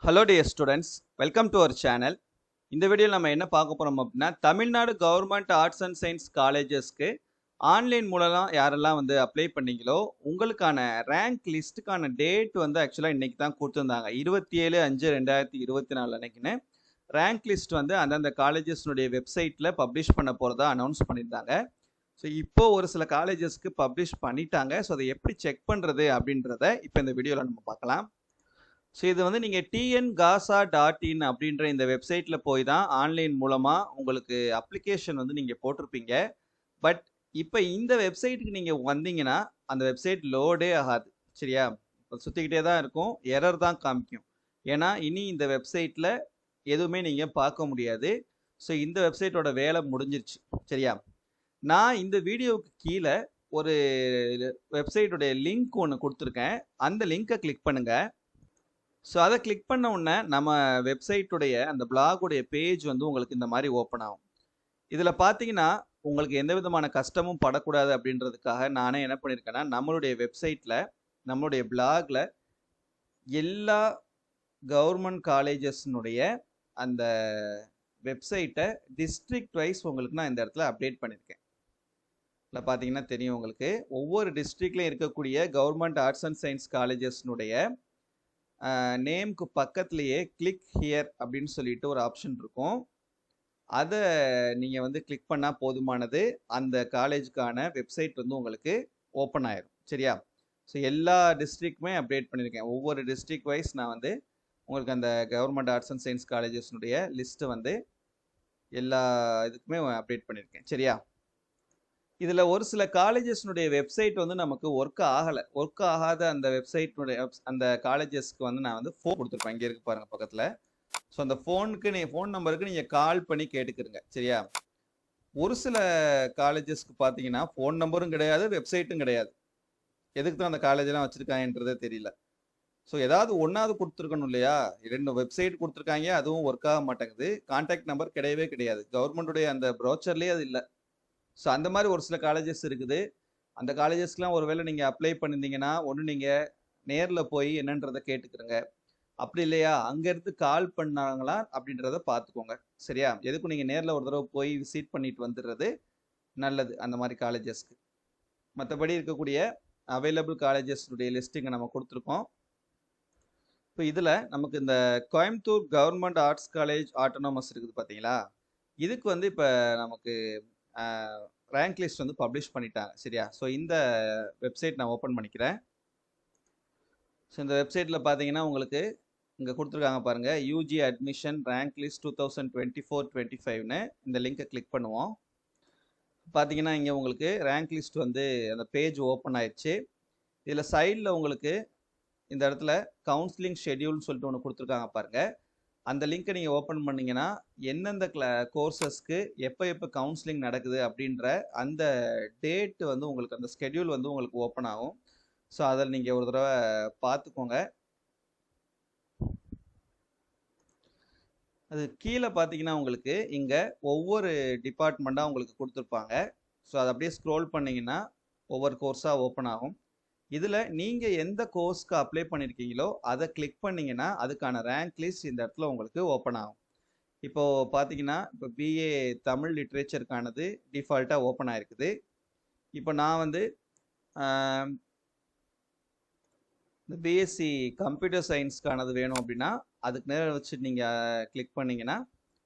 Hello dear students, welcome to our channel. இந்த வீடியோவில் நம்ம என்ன பார்க்க போறோம் அப்படின்னா Tamil Nadu government arts and science காலேஜஸ்க்கு ஆன்லைன் மூலமா யாரெல்லாம் வந்து அப்ளை பண்ணீங்களோ உங்களுக்கான ரேங்க் லிஸ்ட்டுக்கான டேட் வந்து ஆக்சுவலாக இன்னைக்கு தான் கொடுத்துருந்தாங்க 27/5/2024 அன்னைக்குன்னு ரேங்க் லிஸ்ட் வந்து அந்தந்த காலேஜஸ்னுடைய வெப்சைட்டில் பப்ளிஷ் பண்ண போகிறதா அனௌன்ஸ் பண்ணியிருந்தாங்க. ஸோ இப்போ ஒரு சில காலேஜஸ்க்கு பப்ளிஷ் பண்ணிட்டாங்க. ஸோ அதை எப்படி செக் பண்ணுறது அப்படின்றத இப்போ இந்த வீடியோவில் நம்ம பார்க்கலாம். ஸோ இது வந்து நீங்கள் tngasa.in அப்படின்ற இந்த வெப்சைட்டில் போய் தான் ஆன்லைன் மூலமாக உங்களுக்கு அப்ளிகேஷன் வந்து நீங்கள் போட்டிருப்பீங்க. பட் இப்போ இந்த வெப்சைட்டுக்கு நீங்கள் வந்தீங்கன்னா அந்த வெப்சைட் லோடே ஆகாது. சரியா? சுற்றிக்கிட்டே தான் இருக்கும், எரர் தான் காமிக்கும். ஏன்னா இனி இந்த வெப்சைட்டில் எதுவுமே நீங்கள் பார்க்க முடியாது. ஸோ இந்த வெப்சைட்டோட வேலை முடிஞ்சிருச்சு. சரியா? நான் இந்த வீடியோவுக்கு கீழே ஒரு வெப்சைட்டோடைய லிங்க் ஒன்று கொடுத்துருக்கேன். அந்த லிங்கை கிளிக் பண்ணுங்கள். ஸோ அதை கிளிக் பண்ண உடனே நம்ம வெப்சைட்டுடைய அந்த பிளாகுடைய பேஜ் வந்து உங்களுக்கு இந்த மாதிரி ஓப்பன் ஆகும். இதில் பார்த்தீங்கன்னா உங்களுக்கு எந்த விதமான கஷ்டமும் படக்கூடாது அப்படின்றதுக்காக நானே என்ன பண்ணியிருக்கேன்னா நம்மளுடைய வெப்சைட்டில் நம்மளுடைய பிளாகில் எல்லா கவர்மெண்ட் காலேஜஸ்னுடைய அந்த வெப்சைட்டை டிஸ்ட்ரிக்ட் வைஸ் உங்களுக்கு நான் இந்த இடத்துல அப்டேட் பண்ணியிருக்கேன். இதில் பார்த்தீங்கன்னா தெரியும் உங்களுக்கு ஒவ்வொரு டிஸ்ட்ரிக்ட்லையும் இருக்கக்கூடிய கவர்மெண்ட் ஆர்ட்ஸ் அண்ட் சயின்ஸ் காலேஜஸ்னுடைய நேம்க்கு பக்கத்துலேயே கிளிக் ஹியர் அப்படின்னு சொல்லிட்டு ஒரு ஆப்ஷன் இருக்கும். அதை நீங்கள் வந்து கிளிக் பண்ணால் போதுமானது. அந்த காலேஜுக்கான வெப்சைட் வந்து உங்களுக்கு ஓப்பன் ஆயிரும். சரியா? ஸோ எல்லா டிஸ்ட்ரிக்ட்டுமே அப்டேட் பண்ணியிருக்கேன். ஒவ்வொரு டிஸ்ட்ரிக்ட் வைஸ் நான் வந்து உங்களுக்கு அந்த கவர்மெண்ட் ஆர்ட்ஸ் அண்ட் சயின்ஸ் காலேஜஸ்னுடைய லிஸ்ட்டு வந்து எல்லா இதுக்குமே அப்டேட் பண்ணியிருக்கேன். சரியா? இதில் ஒரு சில காலேஜஸ்னுடைய வெப்சைட் வந்து நமக்கு ஒர்க் ஆகாத அந்த வெப்சைட்னுடைய அந்த காலேஜஸ்க்கு வந்து நான் வந்து ஃபோன் கொடுத்துருப்பேன். இங்கே இருக்கு பாருங்கள் பக்கத்தில். ஸோ அந்த ஃபோன் நம்பருக்கு நீங்கள் கால் பண்ணி கேட்டுக்கிறங்க. சரியா? ஒரு சில காலேஜஸ்க்கு பார்த்தீங்கன்னா ஃபோன் நம்பரும் கிடையாது, வெப்சைட்டும் கிடையாது. எதுக்கு தான் அந்த காலேஜெலாம் வச்சுருக்காங்கன்றதே தெரியல. ஸோ ஏதாவது ஒன்றாவது கொடுத்துருக்கணும் இல்லையா? 2 வெப்சைட் கொடுத்துருக்காங்க, அதுவும் ஒர்க் ஆக மாட்டேங்குது. கான்டாக்ட் நம்பர் கிடையவே கிடையாது. கவர்மெண்ட்டுடைய அந்த ப்ரோச்சர்லேயே அது இல்லை. ஸோ அந்த மாதிரி ஒரு சில காலேஜஸ் இருக்குது. அந்த காலேஜஸ்க்கெலாம் ஒருவேளை நீங்கள் அப்ளை பண்ணியிருந்தீங்கன்னா ஒன்று நீங்கள் நேரில் போய் என்னன்றதை கேட்டுக்கிறங்க. அப்படி இல்லையா அங்கேருந்து கால் பண்ணாங்களா அப்படின்றத பார்த்துக்கோங்க. சரியா? எதுக்கும் நீங்கள் நேரில் ஒரு தடவை போய் விசிட் பண்ணிட்டு வந்துடுறது நல்லது அந்த மாதிரி காலேஜஸ்க்கு. மற்றபடி இருக்கக்கூடிய அவைலபிள் காலேஜஸ்னுடைய லிஸ்ட்டுங்க நம்ம கொடுத்துருக்கோம். இப்போ இதில் நமக்கு இந்த Coimbatore government arts college autonomous இருக்குது பார்த்தீங்களா? இதுக்கு வந்து இப்போ நமக்கு ரேங்க் லிஸ்ட் வந்து பப்ளிஷ் பண்ணிட்டாங்க. சரியா? ஸோ இந்த வெப்சைட் நான் ஓப்பன் பண்ணிக்கிறேன். ஸோ இந்த வெப்சைட்டில் பார்த்தீங்கன்னா உங்களுக்கு இங்கே கொடுத்துருக்காங்க பாருங்கள், யூஜி அட்மிஷன் ரேங்க் லிஸ்ட் 2024-25ன்னு இந்த லிங்கை கிளிக் பண்ணுவோம். பார்த்தீங்கன்னா இங்கே உங்களுக்கு ரேங்க் லிஸ்ட் வந்து அந்த பேஜ் ஓப்பன் ஆயிடுச்சு. இதில் சைடில் உங்களுக்கு இந்த இடத்துல கவுன்சிலிங் ஷெட்யூல்னு சொல்லிட்டு ஒன்று கொடுத்துருக்காங்க பாருங்கள். அந்த லிங்க்கை நீங்கள் ஓப்பன் பண்ணிங்கன்னா எந்தெந்த கோர்சஸ்க்கு எப்போ கவுன்சிலிங் நடக்குது அப்படின்ற அந்த டேட்டு வந்து உங்களுக்கு அந்த ஸ்கெட்யூல் வந்து உங்களுக்கு ஓப்பன் ஆகும். ஸோ அதில் நீங்கள் ஒரு தடவை பார்த்துக்கோங்க. அது கீழே பார்த்தீங்கன்னா உங்களுக்கு இங்கே ஒவ்வொரு டிபார்ட்மெண்ட்டாக உங்களுக்கு கொடுத்துருப்பாங்க. ஸோ அதை அப்படியே ஸ்க்ரோல் பண்ணிங்கன்னா ஒவ்வொரு கோர்ஸாக ஓப்பன் ஆகும். இதில் நீங்கள் எந்த கோர்ஸ்க்கு அப்ளை பண்ணியிருக்கீங்களோ அதை கிளிக் பண்ணிங்கன்னா அதுக்கான ரேங்க் லிஸ்ட் இந்த இடத்துல உங்களுக்கு ஓப்பன் ஆகும். இப்போது பார்த்தீங்கன்னா இப்போ பிஏ தமிழ் லிட்ரேச்சருக்கானது டிஃபால்ட்டாக ஓப்பன் ஆகிருக்குது. இப்போ நான் வந்து இந்த பிஎஸ்சி கம்ப்யூட்டர் சயின்ஸ்க்கானது வேணும் அப்படின்னா அதுக்கு நேரம் வச்சு நீங்கள் கிளிக் பண்ணிங்கன்னா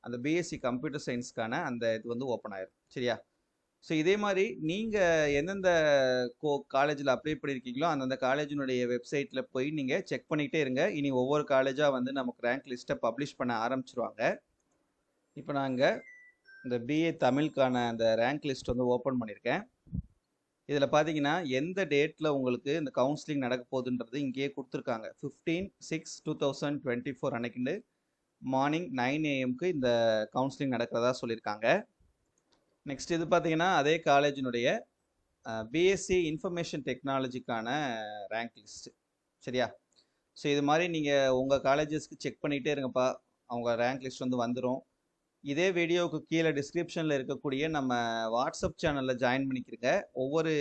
அந்த பிஎஸ்சி கம்ப்யூட்டர் சயின்ஸ்க்கான அந்த இது வந்து ஓப்பன் ஆயிரும். சரியா? ஸோ இதே மாதிரி நீங்கள் எந்தெந்த காலேஜில் அப்ளை பண்ணியிருக்கீங்களோ அந்தந்த காலேஜினுடைய வெப்சைட்டில் போய் நீங்கள் செக் பண்ணிக்கிட்டே இருங்க. இனி ஒவ்வொரு காலேஜாக வந்து நமக்கு ரேங்க் லிஸ்ட்டை பப்ளிஷ் பண்ண ஆரம்பிச்சிருவாங்க. இப்போ நாங்கள் இந்த பிஏ தமிழுக்கான அந்த ரேங்க் லிஸ்ட் வந்து ஓப்பன் பண்ணியிருக்கேன். இதில் பார்த்தீங்கன்னா எந்த டேட்டில் உங்களுக்கு இந்த கவுன்சிலிங் நடக்க போகுதுன்றது இங்கேயே கொடுத்துருக்காங்க. 15/6/2024 அன்னைக்குண்டு மார்னிங் 9 AM இந்த கவுன்சிலிங் நடக்கிறதா சொல்லியிருக்காங்க. நெக்ஸ்ட் இது பார்த்தீங்கன்னா அதே காலேஜினுடைய பிஎஸ்சி இன்ஃபர்மேஷன் டெக்னாலஜிக்கான ரேங்க் லிஸ்ட்டு. சரியா? ஸோ இது மாதிரி நீங்கள் உங்கள் காலேஜஸ்க்கு செக் பண்ணிகிட்டே இருங்கப்பா, அவங்க ரேங்க் லிஸ்ட் வந்து வந்துடும். இதே வீடியோவுக்கு கீழே டிஸ்கிரிப்ஷனில் இருக்கக்கூடிய நம்ம வாட்ஸ்அப் சேனலில் ஜாயின் பண்ணிக்கிறங்க. ஒவ்வொரு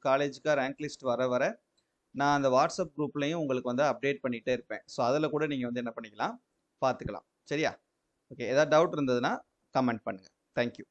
காலேஜுக்காக ரேங்க் லிஸ்ட் வர நான் அந்த வாட்ஸ்அப் குரூப்லையும் உங்களுக்கு வந்து அப்டேட் பண்ணிகிட்டே இருப்பேன். ஸோ அதில் கூட நீங்கள் வந்து என்ன பண்ணிக்கலாம், பார்த்துக்கலாம். சரியா? ஓகே, ஏதாவது டவுட் இருந்ததுன்னா கமெண்ட் பண்ணுங்கள். தேங்க்யூ.